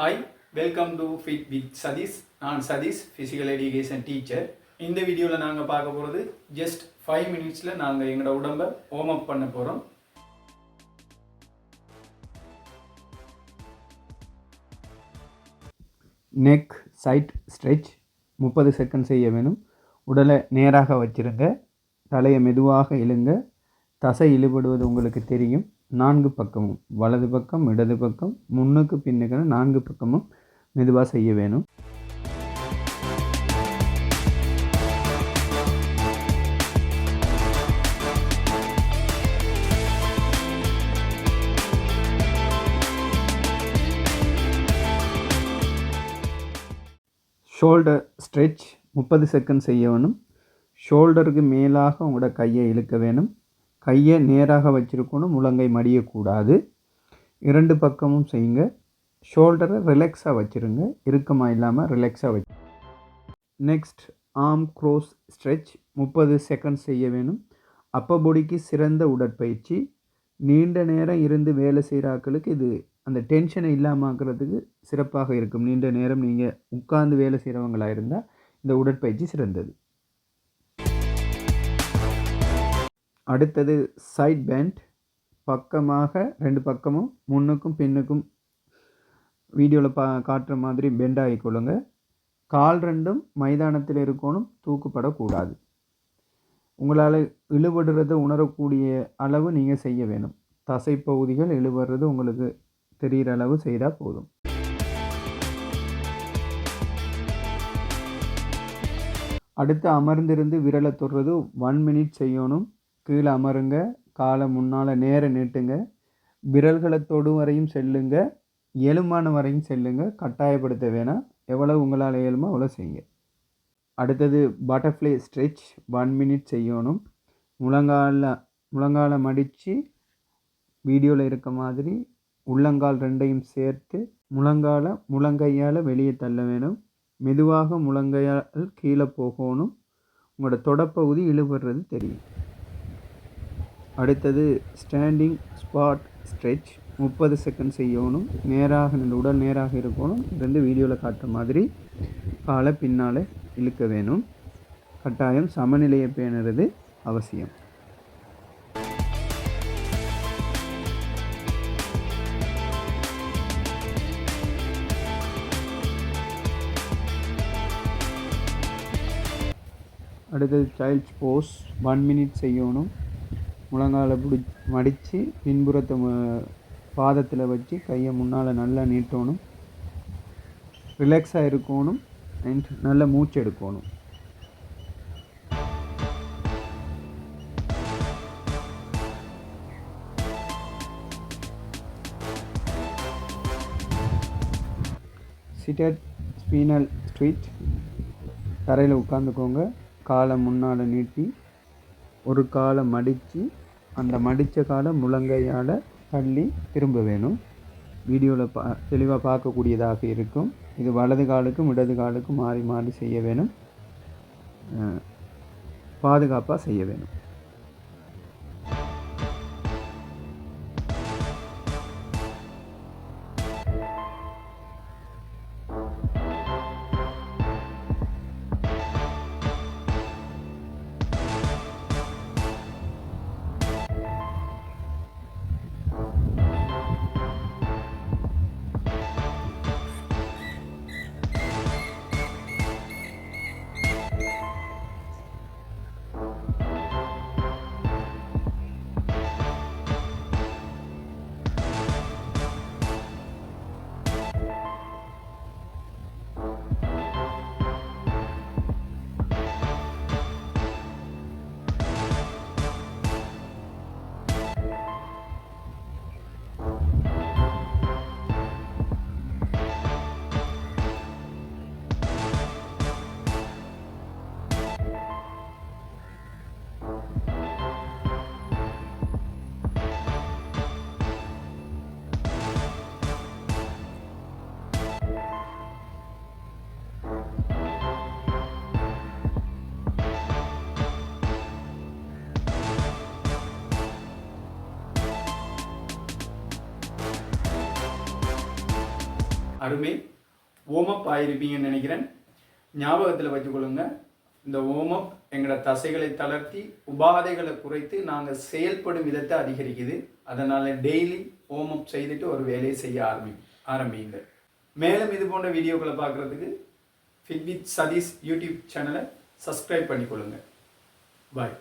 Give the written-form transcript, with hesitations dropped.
Hi, welcome to fit with Satish. நான் Satish, physical education teacher. இந்த வீடியோவில் நாங்கள் பார்க்க போகிறது ஜஸ்ட் 5 மினிட்ஸில் நாங்கள் எங்களோட உடம்பை வார்ம் அப் பண்ண போகிறோம். நெக் சைட் ஸ்ட்ரெச் 30 செகண்ட் செய்ய வேணும். உடலை நேராக வச்சிருங்க, தலையை மெதுவாக இழுங்க. தசை இழுபடுவது உங்களுக்கு தெரியும். 4 பக்கமும், வலது பக்கம், இடது பக்கம், முன்னுக்கு பின்னுக்கு 4 பக்கமும் மெதுவாக செய்ய வேணும். ஷோல்டர் ஸ்ட்ரெச் 30 செகண்ட் செய்ய வேணும். ஷோல்டருக்கு மேலாக உங்களோட கையை இழுக்க வேணும். கையை நேராக வச்சுருக்கணும், முழங்கை மடியக்கூடாது. 2 பக்கமும் செய்யுங்க. ஷோல்டரை ரிலாக்ஸாக வச்சுருங்க, இறுக்கமாக இல்லாமல் ரிலாக்ஸாக வச்சு. Next arm cross stretch 30 second செய்ய வேணும். அப்பர் பாடிக்கு சிறந்த உடற்பயிற்சி. நீண்ட நேரம் இருந்து வேலை செய்கிற ஆட்களுக்கு இது அந்த டென்ஷனை இல்லாமல் ஆக்கிறதுக்கு சிறப்பாக இருக்கும். நீண்ட நேரம் நீங்கள் உட்கார்ந்து வேலை செய்கிறவங்களாக இருந்தால் இந்த உடற்பயிற்சி சிறந்தது. அடுத்தது சைட் பேண்ட். பக்கமாக 2 பக்கமும் முன்னுக்கும் பின்னுக்கும் வீடியோவில் காட்டுற மாதிரி பெண்ட் ஆகிக்கொள்ளுங்க. கால் 2ம் மைதானத்தில் இருக்கணும், தூக்குப்படக்கூடாது. உங்களால் இழுபடுறதை உணரக்கூடிய அளவு நீங்கள் செய்ய வேணும். தசைப்பகுதிகள் இழுபடுறது உங்களுக்கு தெரிகிற அளவு செய்தால் போதும். அடுத்து அமர்ந்திருந்து விரலை தொடுறது 1 மினிட் செய்யணும். கீழே அமருங்க, காலை முன்னால் நேர நீட்டுங்க, விரல்களை தொடும் வரையும் செல்லுங்க, இயலுமான வரையும் செல்லுங்க. கட்டாயப்படுத்த வேணாம், எவ்வளவு உங்களால் இயலுமோ அவ்வளோ செய்யுங்க. அடுத்தது பட்டர்ஃப்ளை ஸ்ட்ரெச் 1 மினிட் செய்யணும். முழங்கால மடித்து வீடியோவில் இருக்க மாதிரி உள்ளங்கால் 2ஐயும் சேர்த்து முழங்கையால் வெளியே தள்ள வேணும். மெதுவாக முழங்கையால் கீழே போகணும். உங்களோட தொடப்பகுதி இழுபடுறது தெரியும். அடுத்தது ஸ்டாண்டிங் ஸ்குவாட் ஸ்ட்ரெச் 30 செகண்ட் செய்யணும். நேராக நின்று உடல் நேராக இருக்கணும். 2 வீடியோவில் காட்டுற மாதிரி காலை பின்னால் இழுக்க வேணும். கட்டாயம் சமநிலையை பேணுறது அவசியம். அடுத்தது சைல்ட்ஸ் போஸ் 1 மினிட் செய்யணும். முழங்கால மடித்து பின்புறத்தை பாதத்தில் வச்சு கையை முன்னால் நல்லா நீட்டணும். ரிலாக்ஸாக இருக்கணும் அண்ட் நல்ல மூச்சு எடுக்கணும். Seated spinal stretch. தரையில் உட்காந்துக்கோங்க, காலை முன்னால் நீட்டி ஒரு காலை மடித்து அந்த மடித்த காலை முழங்கையால் தள்ளி திரும்ப வேணும். வீடியோவில் தெளிவாக பார்க்கக்கூடியதாக இருக்கும். இது வலது காலுக்கும் இடது காலுக்கும் மாறி மாறி செய்ய வேணும். பாதுகாப்பாக செய்ய வேணும். அருமை ஓமப் ஆயிருப்பீங்கன்னு நினைக்கிறேன். ஞாபகத்தில் வச்சுக்கொள்ளுங்க, இந்த ஓமப் எங்களோட தசைகளை தளர்த்தி உபாதைகளை குறைத்து நாங்கள் செயல்படும் விதத்தை அதிகரிக்குது. அதனால் டெய்லி ஓமப் செய்துட்டு ஒரு வேலையை செய்ய ஆரம்பிங்க. மேலும் இது போன்ற வீடியோக்களை பார்க்குறதுக்கு ஃபிட் வித் சதீஷ் யூடியூப் சேனலை சப்ஸ்கிரைப் பண்ணிக்கொள்ளுங்க. பாய்.